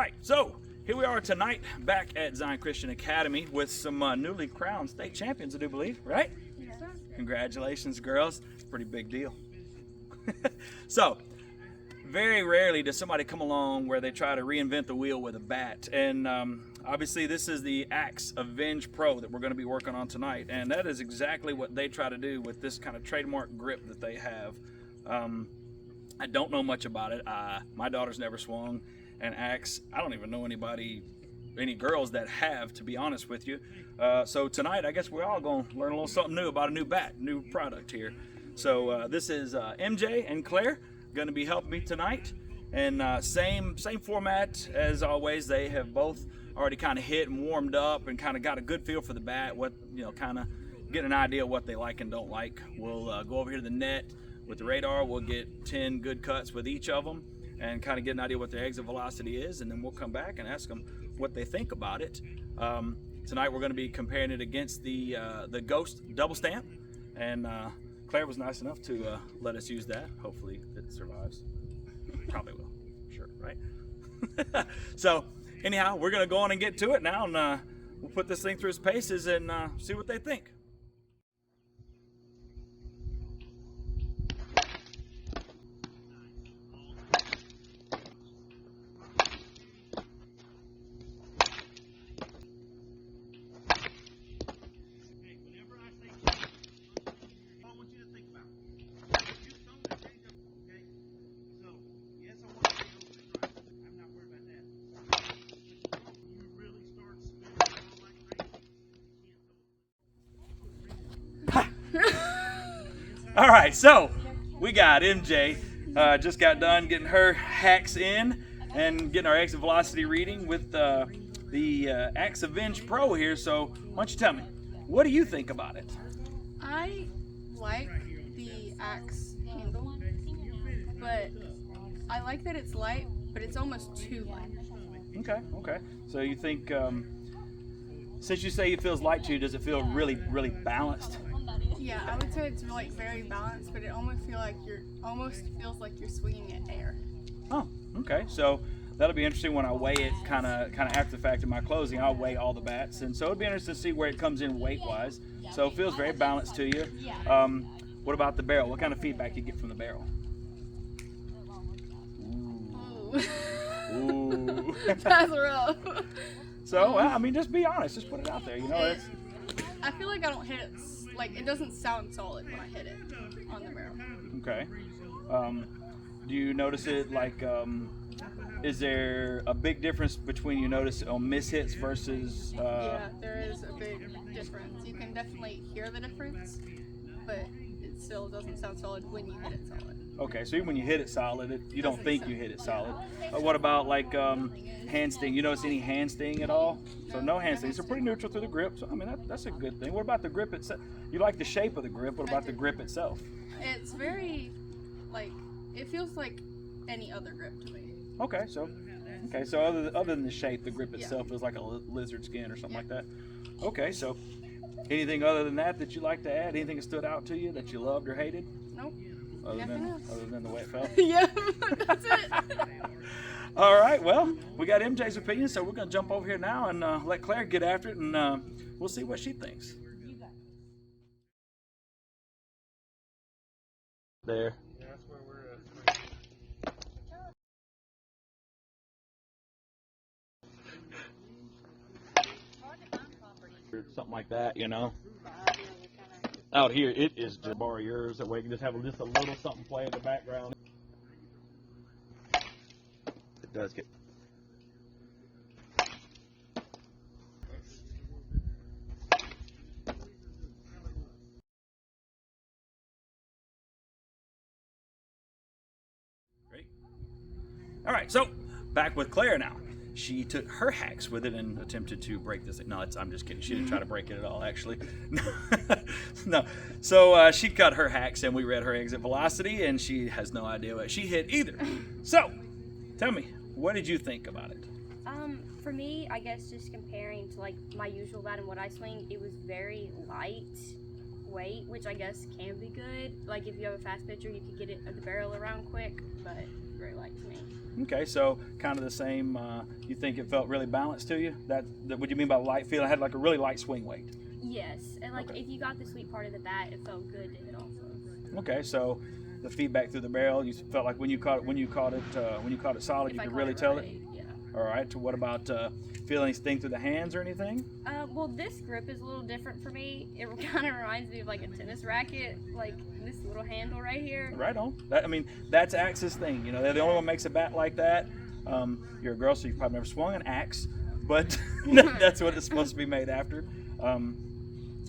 right, so here we are tonight back at Zion Christian Academy with some newly crowned state champions, I do believe, right? Yes. Congratulations, girls. It's a pretty big deal. So, very rarely does somebody come along where they try to reinvent the wheel with a bat. And obviously this is the Axe Avenge Pro that we're going to be working on tonight. And that is exactly what they try to do with this kind of trademark grip that they have. I don't know much about it. My daughter's never swung an axe. I don't even know any girls that have, to be honest with you. So tonight, I guess we're all going to learn a little something new about a new bat, new product here. So this is MJ and Claire going to be helping me tonight. And same format as always. They have both already kind of hit and warmed up and kind of got a good feel for the bat, what, kind of get an idea of what they like and don't like. We'll go over here to the net with the radar. We'll get 10 good cuts with each of them and kind of get an idea what their exit velocity is, and then we'll come back and ask them what they think about it. Tonight we're going to be comparing it against the Ghost double stamp, and Claire was nice enough to let us use that. Hopefully it survives. Probably will, sure, right? So anyhow, we're going to go on and get to it now, and we'll put this thing through its paces and see what they think. All right, so we got MJ. Just got done getting her hacks in and getting our exit velocity reading with the Axe Avenge Pro here. So why don't you tell me, what do you think about it? I like the axe handle, but I like that it's light, but it's almost too light. Okay. So you think, since you say it feels light to you, does it feel really balanced? Yeah, I would say it's like very balanced, but it almost feels like you're swinging at air. Oh, okay. So that'll be interesting when I weigh it kind of after the fact in my closing. I'll weigh all the bats, and so it'll be interesting to see where it comes in weight-wise. So it feels very balanced to you. What about the barrel? What kind of feedback you get from the barrel? Ooh. That's rough. So, I mean, just be honest. Just put it out there. It's. I feel like I don't hit it. Like, it doesn't sound solid when I hit it on the barrel. Okay. Do you notice it like, is there a big difference between you notice on mishits versus... Yeah, there is a big difference. You can definitely hear the difference, but it still doesn't sound solid when you hit it solid. Okay, so even when you hit it solid, you don't think you hit it solid. What about like hand sting? You notice any hand sting at all? So no hand sting. So pretty neutral through the grip. So I mean that's a good thing. What about the grip itself? You like the shape of the grip. What about the grip itself? It's very, like, it feels like any other grip to me. Okay, so other than the shape, the grip itself is like a lizard skin or something like that. Okay, so anything other than that you like to add? Anything that stood out to you that you loved or hated? Nope. Other than the way it felt? Yeah, that's it. All right, well, we got MJ's opinion, so we're going to jump over here now and let Claire get after it, and we'll see what she thinks. There. Yeah, that's where we're at. Something like that, Out here, it is just borrow yours, that way you can just have just a little something play in the background. It does get... Great. All right, so back with Claire now. She took her hacks with it and attempted to break this thing. No, I'm just kidding. She didn't try to break it at all, actually. No. So she cut her hacks and we read her exit velocity, and she has no idea what she hit either. So, tell me, what did you think about it? For me, I guess just comparing to like my usual bat and what I swing, it was very lightweight, which I guess can be good. Like if you have a fast pitcher, you could get it at the barrel around quick, but very light to me. Okay, so kind of the same. You think it felt really balanced to you? That what you mean by light feel? It had like a really light swing weight. Yes, and like Okay. if you got the sweet part of the bat, it felt good to hit off of. Okay, so the feedback through the barrel, you felt like when you caught it solid, If you I could caught really it tell right, it. yeah. All right. So what about feeling anything through the hands or anything? Well, this grip is a little different for me. It kind of reminds me of like a tennis racket, like this little handle right here. Right on. I mean, that's Axe's thing. You know, they're the only one who makes a bat like that. You're a girl, so you've probably never swung an axe, but that's what it's supposed to be made after.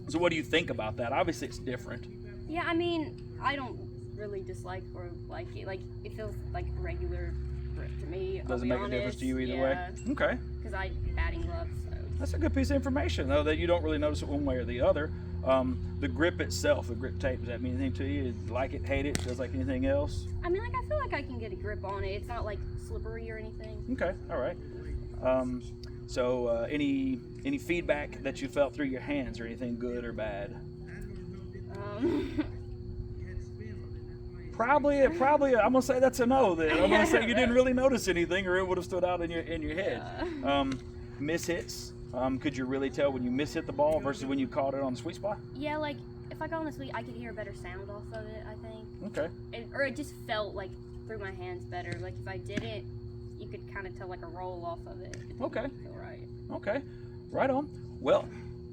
So what do you think about that? Obviously, it's different. Yeah, I mean, I don't really dislike or like it. Like it feels like a regular grip to me. Doesn't make a difference to you either way. Okay. Because I batting gloves. So. That's a good piece of information, though, that you don't really notice it one way or the other. The grip itself, the grip tape, does that mean anything to you? Like it, hate it, just like anything else? I mean, like I feel like I can get a grip on it. It's not like slippery or anything. Okay, all right. So any feedback that you felt through your hands or anything good or bad? Probably. I'm gonna say that's a no. Then I'm gonna say you didn't really notice anything, or it would have stood out in your head. Miss hits. Could you really tell when you miss hit the ball versus when you caught it on the sweet spot? Yeah, like if I got on the sweet, I could hear a better sound off of it. I think. Okay. Or it just felt like through my hands better. Like if I didn't, you could kind of tell like a roll off of it. It didn't Okay. feel right. Okay. Right on. Well,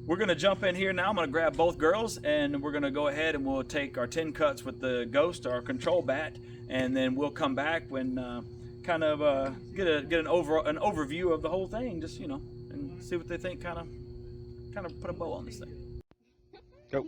we're gonna jump in here now. I'm gonna grab both girls, and we're gonna go ahead and we'll take our 10 cuts with the Ghost, our control bat, and then we'll come back when kind of get an overview of the whole thing, just and see what they think. Kind of put a bow on this thing. Go.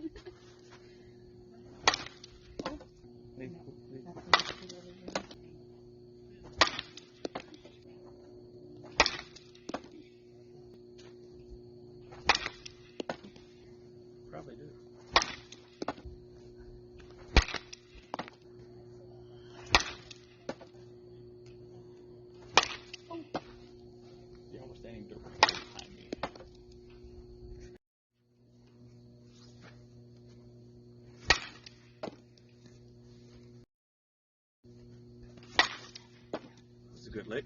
Probably do. You're almost standing directly behind me. That's a good lick.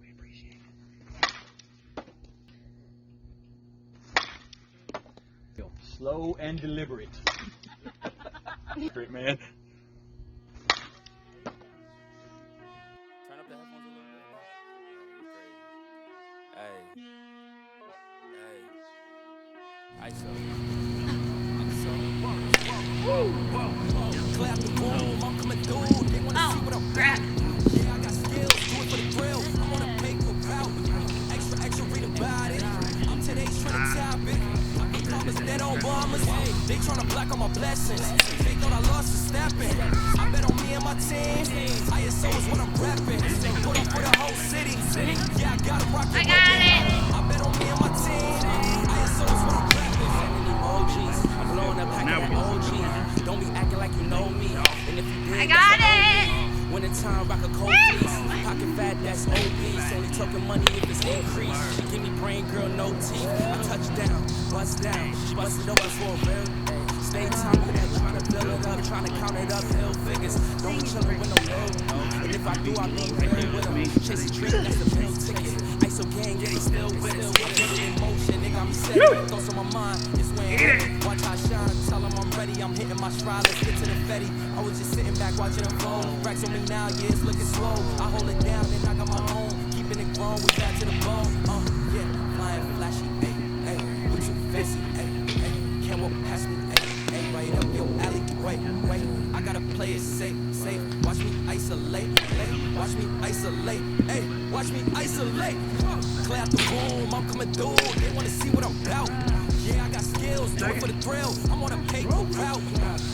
We appreciate it. Slow and deliberate. Great man. Turn up the headphones a little bit. Hey. Clap the boom, I'm coming through. They wanna see what I'm crap. Yeah, I got skills, do it for the thrill. I'm on a paper route. Extra, read about it. I'm today's trending topic. I put commas dead on bombers. They tryna block all my blessings. They thought I lost the stepping. I bet on me and my team. ISO is what I'm repping. Put up for the whole city. Yeah, I got 'em rocking. I got it. I bet on me and my team. ISO is what I'm repping. Sending emojis. I'm blowing up hacking that OG. Don't be acting like you know me. And if you did, I got it. when it's time, rock a cold piece. Pocket fat, that's obese. Only talking money if it's increased. Give me brain, girl, no teeth. I touch down, bust down. She busted open for a real. Stay timing that, trying to fill it up, trying to count it up, hill figures. Don't be chillin' with no low. And if I do, I mean real with them. Chasing dream, that's the bill ticket. ISO gang, yeah, they still with us. Get it in motion, nigga, I'm set. Thoughts on my mind, it's when watch how I shine. Tell them I'm ready, I'm hitting my stride. Let's get to the Fetty. I was just sitting back watching them fold. Racks on me now, yeah, it's looking slow. I hold it down and I got my own. Keeping it grown, we back to the bone. Yeah, flying flashy, ayy, we too fancy, ayy, can't walk past me, ayy, right up your alley, wait, I gotta play it safe, watch me isolate, watch me isolate, ayy, watch me isolate, clear out the room, I'm coming through, they wanna see what I'm about. Yeah, I got skills, do it for the thrill. I'm on a paper route.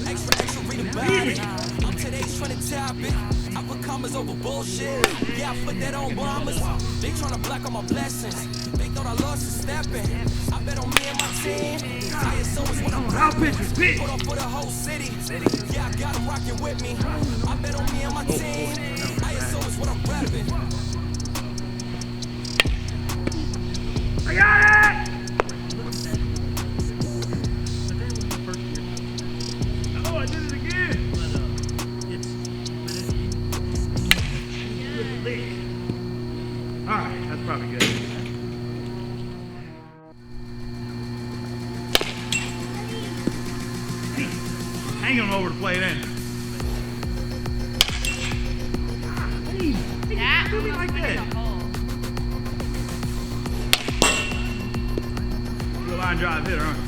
Extra, read about it. I'm today's trending topic. I put commas over bullshit. Yeah, I put that on bombers. They tryna block all my blessings. They thought I lost the stepping. I bet on me and my team. ISO is what I'm rapping. Put on for the whole city. Yeah, I got them rocking with me. I bet on me and my team. ISO is what I'm rapping. I got it! hanging over the plate, ain't it? Hey, That do me almost like went in that. the hole. You're a line drive hitter, aren't you?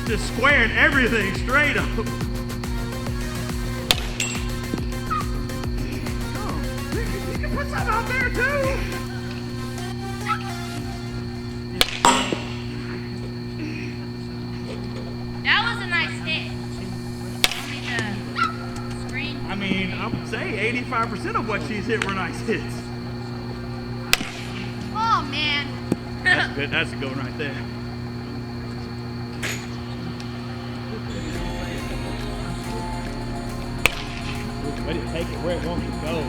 Just squaring everything straight up. Oh, you can put something out there too. That was a nice hit. Only the screen. I mean, I would say 85% of what she's hit were nice hits. Oh man. That's good. That's a good one right there. Ready to take it where it wants to go.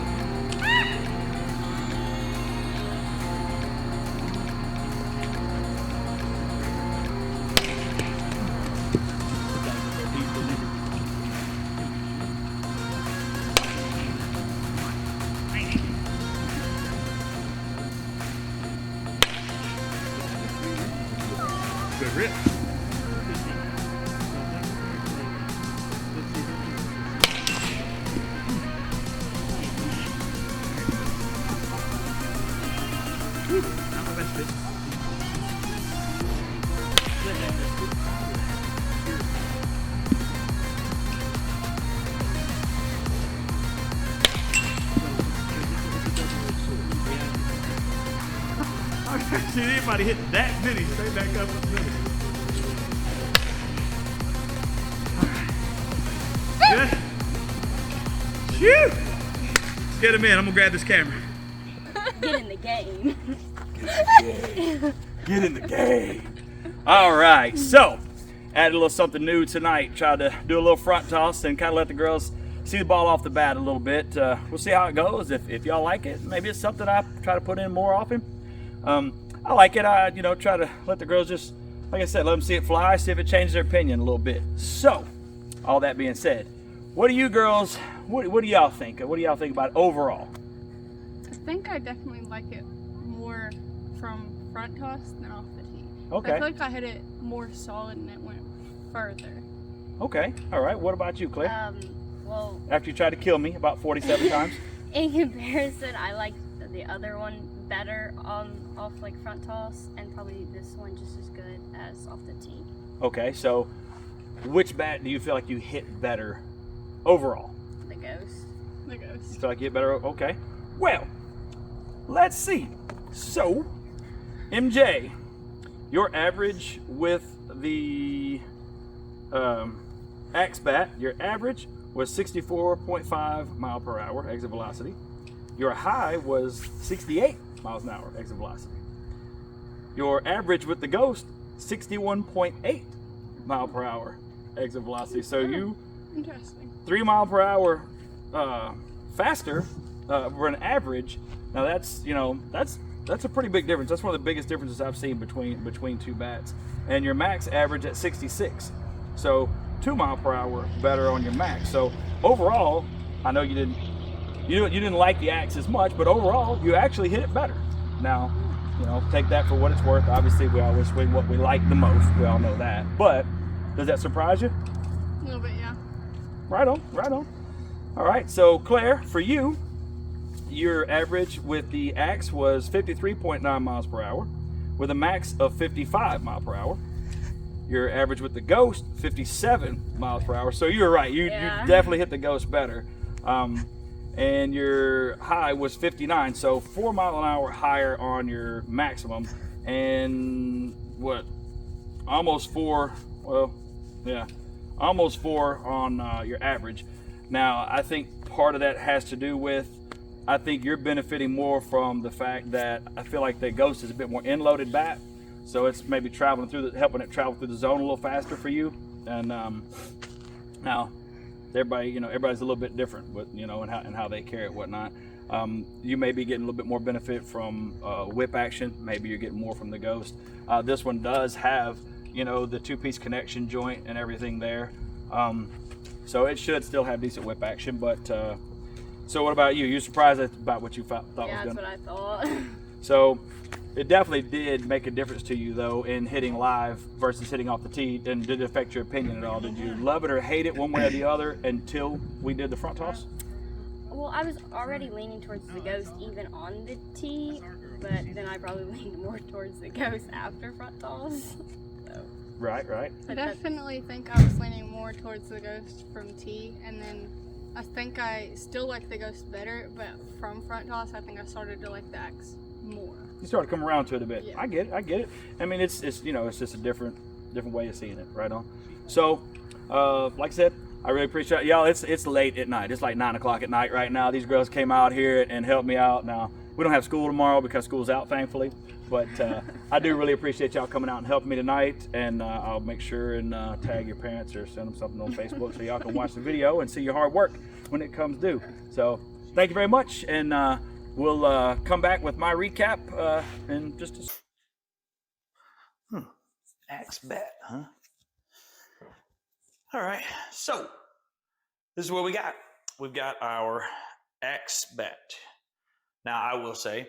Good rip. Not my best fit. I've never seen anybody hit that many straight back up in the middle. Good. Shoot! Let's get him in. I'm gonna grab this camera. Get in the game. Get in the game. All right, so added a little something new tonight. Tried to do a little front toss and kind of let the girls see the ball off the bat a little bit. We'll see how it goes. If y'all like it, maybe it's something I try to put in more often. I like it. I try to let the girls just, like I said, let them see it fly, see if it changes their opinion a little bit. So, all that being said, what do you girls? What do y'all think? What do y'all think about it overall? I think I definitely like it more from front toss than off the tee. Okay. I feel like I hit it more solid and it went further. Okay. All right. What about you, Claire? Well, After you tried to kill me about 47 times. in comparison, I like the other one better off like front toss, and probably this one just as good as off the tee. Okay. So, which bat do you feel like you hit better overall? The Ghost. The Ghost. You feel like you hit better? Okay. Well, let's see. So, MJ, your average with the Axe bat, your average was 64.5 mile per hour exit velocity. Your high was 68 miles an hour exit velocity. Your average with the Ghost, 61.8 mile per hour exit velocity. So you Interesting. 3 mile per hour faster for an average. Now that's a pretty big difference. That's one of the biggest differences I've seen between two bats. And your max average at 66. So 2 mile per hour better on your max. So overall, I know you didn't like the Axe as much, but overall you actually hit it better. Now, take that for what it's worth. Obviously, we always swing what we like the most. We all know that. But does that surprise you? A little bit, yeah. Right on, right on. All right, so Claire, for you, your average with the Axe was 53.9 miles per hour with a max of 55 miles per hour. Your average with the Ghost, 57 miles per hour. So you're right, you definitely hit the Ghost better. And your high was 59, so 4 mile an hour higher on your maximum, and almost 4 on your average. Now, I think part of that has to do with, I think you're benefiting more from the fact that I feel like the Ghost is a bit more end-loaded bat, so it's maybe helping it travel through the zone a little faster for you. And now, everybody's a little bit different with, and how they carry it, whatnot. You may be getting a little bit more benefit from whip action. Maybe you're getting more from the Ghost. This one does have, the 2-piece connection joint and everything there. So it should still have decent whip action. But so what about you? You surprised about what you thought was Yeah, going that's what I thought. So it definitely did make a difference to you though in hitting live versus hitting off the tee. And did it affect your opinion at all? Did you love it or hate it one way or the other until we did the front toss? Well, I was already leaning towards the Ghost even on the tee, but then I probably leaned more towards the Ghost after front toss. So. Right. I definitely think I was leaning more towards the Ghost from tee, and then I think I still like the Ghost better, but from front toss, I think I started to like the Axe more. You started to come around to it a bit. Yeah. I get it. I mean, it's you know, it's just a different way of seeing it. Right on. So, like I said, I really appreciate it. Y'all. It's late at night. It's like 9 o'clock at night right now. These girls came out here and helped me out. Now we don't have school tomorrow because school's out, thankfully. But I do really appreciate y'all coming out and helping me tonight. And I'll make sure and tag your parents or send them something on Facebook so y'all can watch the video and see your hard work when it comes due. So thank you very much, and we'll come back with my recap in just a. Axe bet, huh? All right, so this is what we got. We've got our Axe bet. Now, I will say,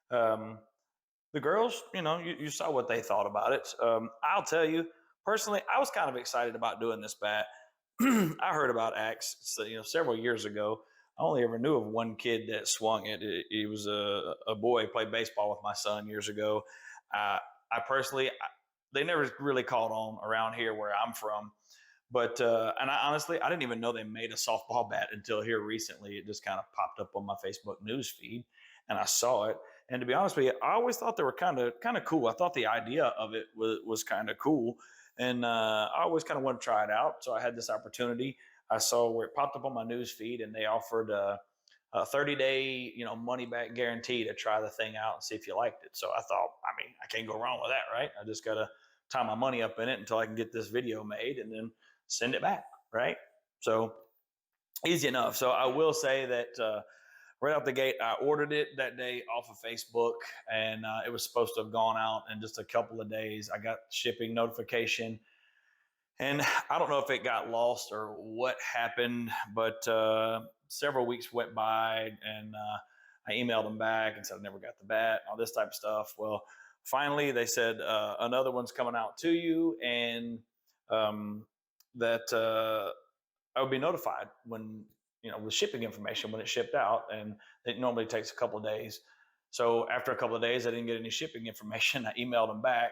the girls, you know, you saw what they thought about it. I'll tell you, personally, I was kind of excited about doing this bet. I heard about Axe, several years ago. I only ever knew of one kid that swung it. He was a boy, played baseball with my son years ago. They never really caught on around here where I'm from. But and I honestly, I didn't even know they made a softball bat until here recently. It just kind of popped up on my Facebook news feed, and I saw it. And to be honest with you, I always thought they were kind of cool. I thought the idea of it was kind of cool, and I always kind of wanted to try it out. So I had this opportunity. I saw where it popped up on my news feed, and they offered a 30-day, money back guarantee to try the thing out and see if you liked it. So I thought, I mean, I can't go wrong with that, right? I just gotta tie my money up in it until I can get this video made, and then send it back, right? So easy enough. So I will say that right out the gate, I ordered it that day off of Facebook, and it was supposed to have gone out in just a couple of days. I got shipping notification, and I don't know if it got lost or what happened, but several weeks went by, and I emailed them back and said I never got the bat, all this type of stuff. Well, finally they said another one's coming out to you, and that I would be notified when, with shipping information when it shipped out, and it normally takes a couple of days. So after a couple of days, I didn't get any shipping information. I emailed them back,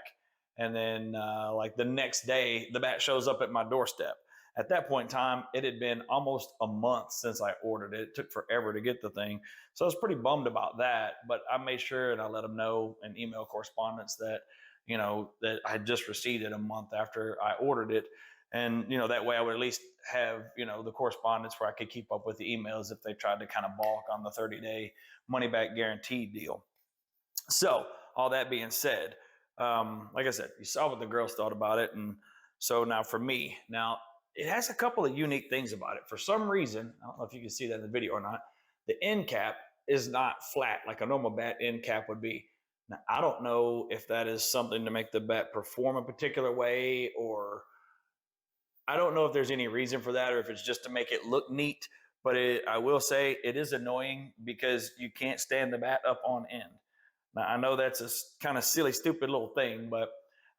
and then like the next day, the bat shows up at my doorstep. At that point in time, it had been almost a month since I ordered it. It took forever to get the thing. So I was pretty bummed about that, but I made sure and I let them know in email correspondence that, that I had just received it a month after I ordered it. And, that way I would at least have, the correspondence where I could keep up with the emails if they tried to kind of balk on the 30-day money back guarantee deal. So all that being said, like I said, you saw what the girls thought about it. And so now for me, it has a couple of unique things about it. For some reason, I don't know if you can see that in the video or not, the end cap is not flat like a normal bat end cap would be. Now, I don't know if that is something to make the bat perform a particular way, or I don't know if there's any reason for that, or if it's just to make it look neat. But I will say it is annoying because you can't stand the bat up on end. Now, I know that's a kind of silly, stupid little thing, but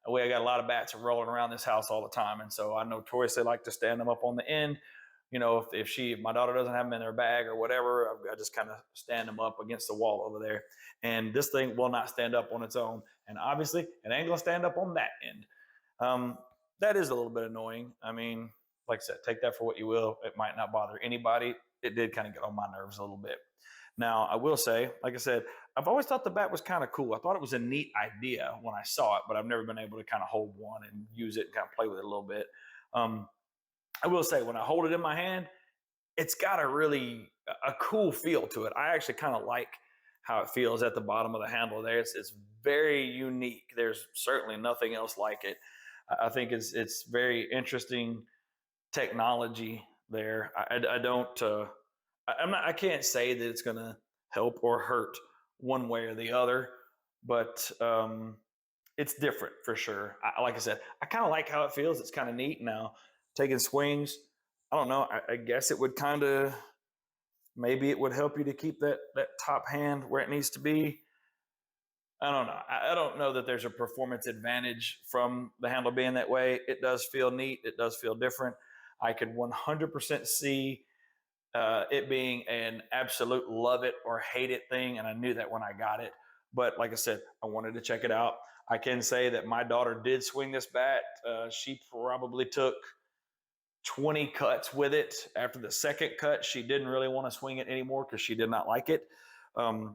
I got a lot of bats rolling around this house all the time. And so I know tourists, they like to stand them up on the end. If my daughter doesn't have them in their bag or whatever, I just kind of stand them up against the wall over there. And this thing will not stand up on its own. And obviously, it ain't going to stand up on that end. That is a little bit annoying. I mean, like I said, take that for what you will. It might not bother anybody. It did kind of get on my nerves a little bit. Now, I will say, like I said, I've always thought the bat was kind of cool. I thought it was a neat idea when I saw it, but I've never been able to kind of hold one and use it and kind of play with it a little bit. I will say, when I hold it in my hand, it's got a cool feel to it. I actually kind of like how it feels at the bottom of the handle there. It's very unique. There's certainly nothing else like it. I think it's very interesting technology there. I can't say that it's going to help or hurt one way or the other, but it's different for sure. Like I said, I kind of like how it feels. It's kind of neat. Now, taking swings, I don't know. I guess it would maybe it would help you to keep that top hand where it needs to be. I don't know. I don't know that there's a performance advantage from the handle being that way. It does feel neat. It does feel different. I could 100% see it being an absolute love it or hate it thing. And I knew that when I got it. But like I said, I wanted to check it out. I can say that my daughter did swing this bat. She probably took 20 cuts with it. After the second cut, she didn't really want to swing it anymore because she did not like it.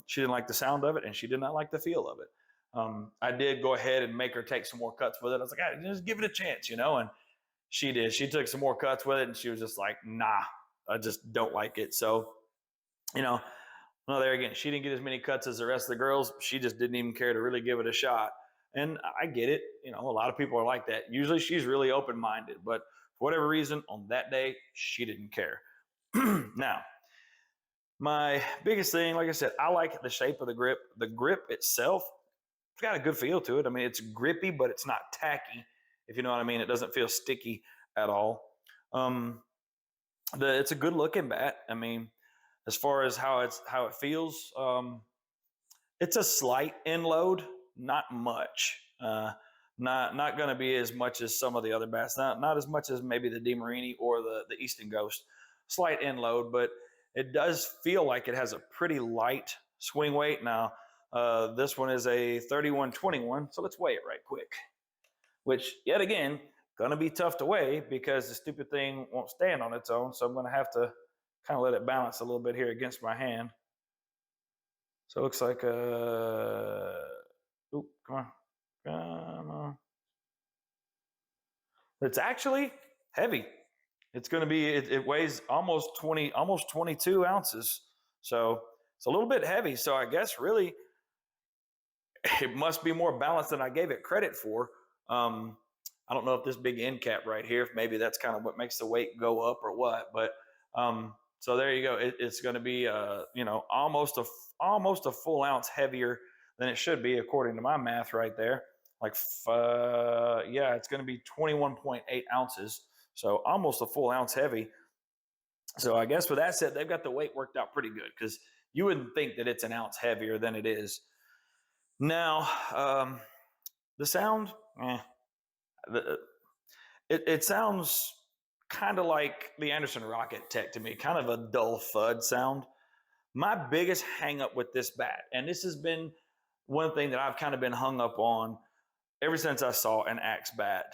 She didn't like the sound of it, and she did not like the feel of it. I did go ahead and make her take some more cuts with it. I was like, just give it a chance, and she did. She took some more cuts with it, and she was just like, nah, I just don't like it. So, well, there again, she didn't get as many cuts as the rest of the girls. She just didn't even care to really give it a shot. And I get it. A lot of people are like that. Usually she's really open-minded, but for whatever reason, on that day, she didn't care. Now, my biggest thing, like I said, I like the shape of the grip. The grip itself, it's got a good feel to it. I mean, it's grippy, but it's not tacky, if you know what I mean. It doesn't feel sticky at all. It's a good looking bat. I mean, as far as how it feels, it's a slight end load, not much. Not going to be as much as some of the other bats. Not as much as maybe the DeMarini or the Easton Ghost. Slight end load, but it does feel like it has a pretty light swing weight. Now, this one is a 3121, so let's weigh it right quick. Which, yet again, going to be tough to weigh because the stupid thing won't stand on its own. So I'm going to have to kind of let it balance a little bit here against my hand. So it looks like come on. It's actually heavy. It's going to be, it weighs almost 22 ounces. So it's a little bit heavy. So I guess really it must be more balanced than I gave it credit for. I don't know if this big end cap right here, if maybe that's kind of what makes the weight go up or what, but so there you go. It's going to be almost a full ounce heavier than it should be according to my math right there. It's going to be 21.8 ounces, so almost a full ounce heavy. So I guess with that said, they've got the weight worked out pretty good because you wouldn't think that it's an ounce heavier than it is. Now, the sound, it sounds kind of like the Anderson Rocket Tech to me, kind of a dull thud sound. My biggest hang up with this bat, and this has been one thing that I've kind of been hung up on ever since I saw an Axe bat.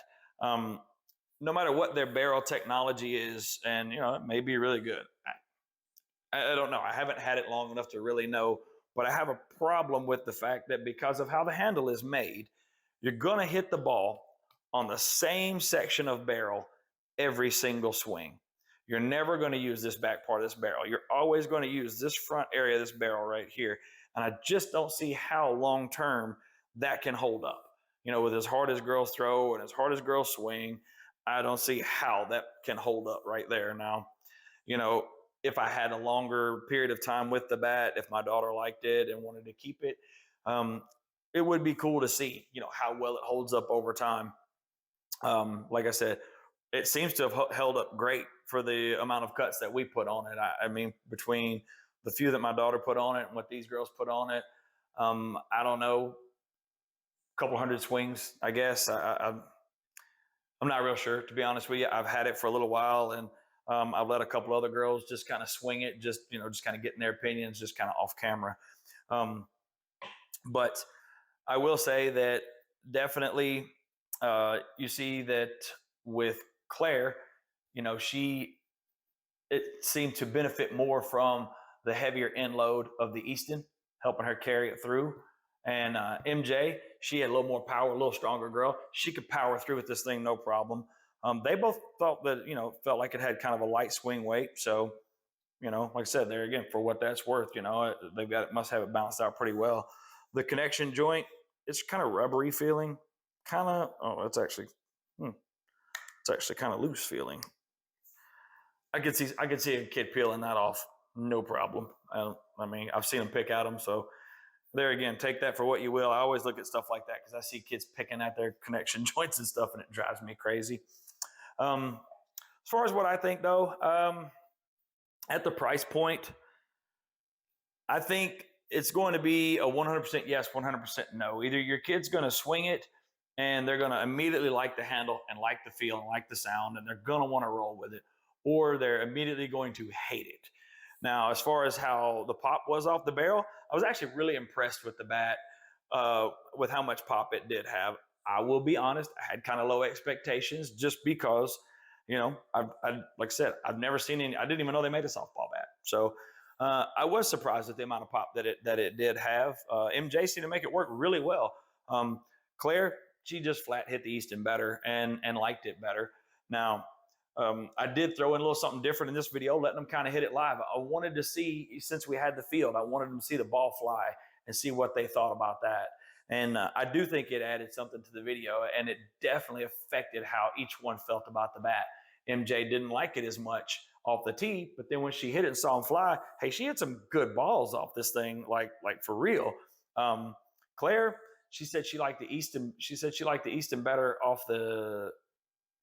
No matter what their barrel technology is, and it may be really good. I don't know. I haven't had it long enough to really know, but I have a problem with the fact that because of how the handle is made, you're going to hit the ball on the same section of barrel every single swing. You're never going to use this back part of this barrel. You're always going to use this front area of this barrel right here. And I just don't see how long-term that can hold up. With as hard as girls throw and as hard as girls swing, I don't see how that can hold up right there. Now, if I had a longer period of time with the bat, if my daughter liked it and wanted to keep it, it would be cool to see, how well it holds up over time. Like I said, it seems to have held up great for the amount of cuts that we put on it. I mean, between the few that my daughter put on it and what these girls put on it, I don't know, a couple hundred swings, I guess. I'm not real sure, to be honest with you. I've had it for a little while, and I've let a couple other girls just kind of swing it, just kind of getting their opinions, just kind of off camera. But I will say that definitely you see that with Claire, it seemed to benefit more from the heavier end load of the Easton, helping her carry it through. And MJ, she had a little more power, a little stronger girl. She could power through with this thing, no problem. They both thought that, felt like it had kind of a light swing weight. So, like I said, there again, for what that's worth, must have it balanced out pretty well. The connection joint, it's kind of rubbery feeling. It's actually kind of loose feeling. I could see a kid peeling that off, no problem. I've seen them pick at them, so there again, take that for what you will. I always look at stuff like that because I see kids picking at their connection joints and stuff, and it drives me crazy. As far as what I think, though, at the price point, I think it's going to be a 100% yes, 100% no. Either your kid's going to swing it and they're going to immediately like the handle and like the feel and like the sound, and they're going to want to roll with it, or they're immediately going to hate it. Now, as far as how the pop was off the barrel, I was actually really impressed with the bat, with how much pop it did have. I will be honest, I had kind of low expectations just because, you know, like I said, I've never seen any. I didn't even know they made a softball bat. So I was surprised at the amount of pop that it did have. MJ seemed to make it work really well. Claire, she just flat hit the Easton better and liked it better. Now, I did throw in a little something different in this video, letting them kind of hit it live. I wanted to see, since we had the field, I wanted them to see the ball fly and see what they thought about that. And I do think it added something to the video, and it definitely affected how each one felt about the bat. MJ didn't like it as much off the tee, but then when she hit it and saw him fly, hey, she hit some good balls off this thing, like for real. Claire, she said she liked the Easton. She said she liked the Easton better off the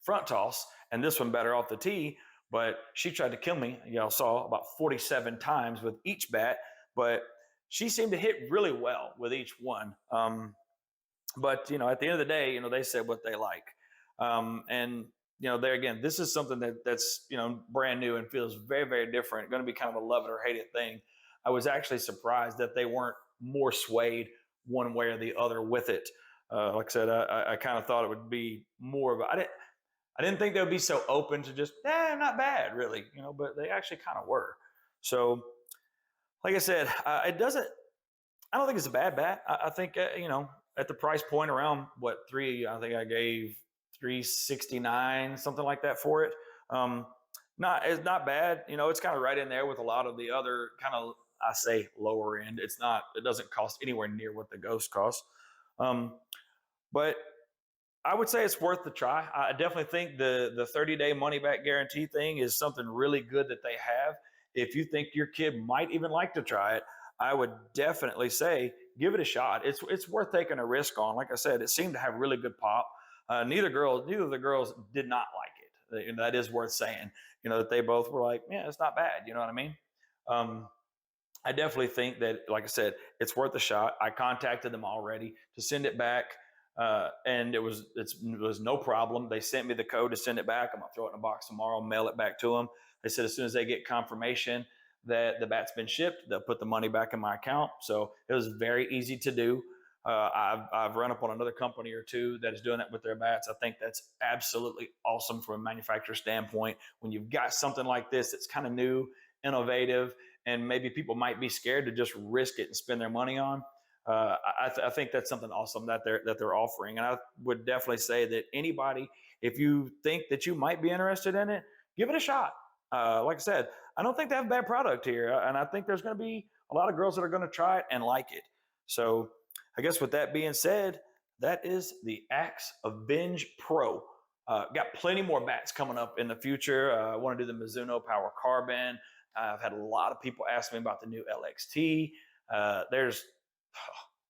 front toss, and this one better off the tee. But she tried to kill me. Y'all saw about 47 times with each bat, but she seemed to hit really well with each one. But you know, at the end of the day, you know, they said what they like, and you know, there again, this is something that's, you know, brand new and feels very, very different. Going to be kind of a love it or hate it thing. I was actually surprised that they weren't more swayed one way or the other with it. Like I said, I kind of thought it would be more of I didn't think they would be so open to just, not bad, really, you know, but they actually kind of were. So, like I said, I don't think it's a bad bat. I think, you know, at the price point around what, I think I gave $369, something like that for it. It's not bad. You know, it's kind of right in there with a lot of the other kind of, I say lower end. It doesn't cost anywhere near what the Ghost costs. But I would say it's worth the try. I definitely think the 30-day money back guarantee thing is something really good that they have. If you think your kid might even like to try it, I would definitely say give it a shot. It's worth taking a risk on. Like I said, it seemed to have really good pop. Neither of the girls did not like it. That is worth saying. You know, that they both were like, yeah, it's not bad. You know what I mean? I definitely think that, like I said, it's worth a shot. I contacted them already to send it back, and it was no problem. They sent me the code to send it back. I'm gonna throw it in a box tomorrow, mail it back to them. They said as soon as they get confirmation that the bat's been shipped, they'll put the money back in my account. So it was very easy to do. I've run up on another company or two that is doing that with their bats. I think that's absolutely awesome from a manufacturer standpoint. When you've got something like this that's kind of new, innovative, and maybe people might be scared to just risk it and spend their money on, I think that's something awesome that they're offering. And I would definitely say that anybody, if you think that you might be interested in it, give it a shot. Like I said, I don't think they have a bad product here, and I think there's going to be a lot of girls that are going to try it and like it. So I guess with that being said, that is the Axe Avenge Pro. Got plenty more bats coming up in the future. I want to do the Mizuno Power Carbon. I've had a lot of people ask me about the new LXT.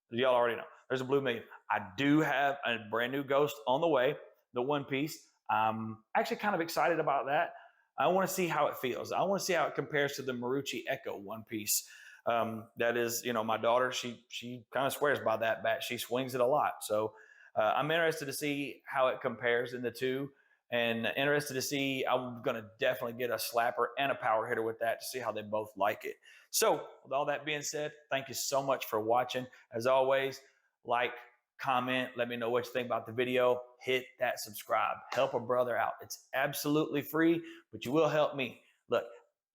Y'all already know, there's a Blue Million. I do have a brand new Ghost on the way, the one piece. I'm actually kind of excited about that. I want to see how it feels. I want to see how it compares to the Marucci Echo one piece. That is, you know, my daughter, she kind of swears by that bat. She swings it a lot. So I'm interested to see how it compares in the two, and interested to see, I'm going to definitely get a slapper and a power hitter with that to see how they both like it. So with all that being said, thank you so much for watching. As always, like, comment, let me know what you think about the video. Hit that subscribe. Help a brother out. It's absolutely free, but you will help me. Look,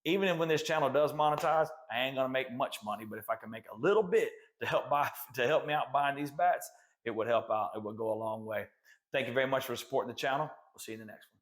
even when this channel does monetize, I ain't gonna make much money, but if I can make a little bit to help me out buying these bats, it would help out. It would go a long way. Thank you very much for supporting the channel. We'll see you in the next one.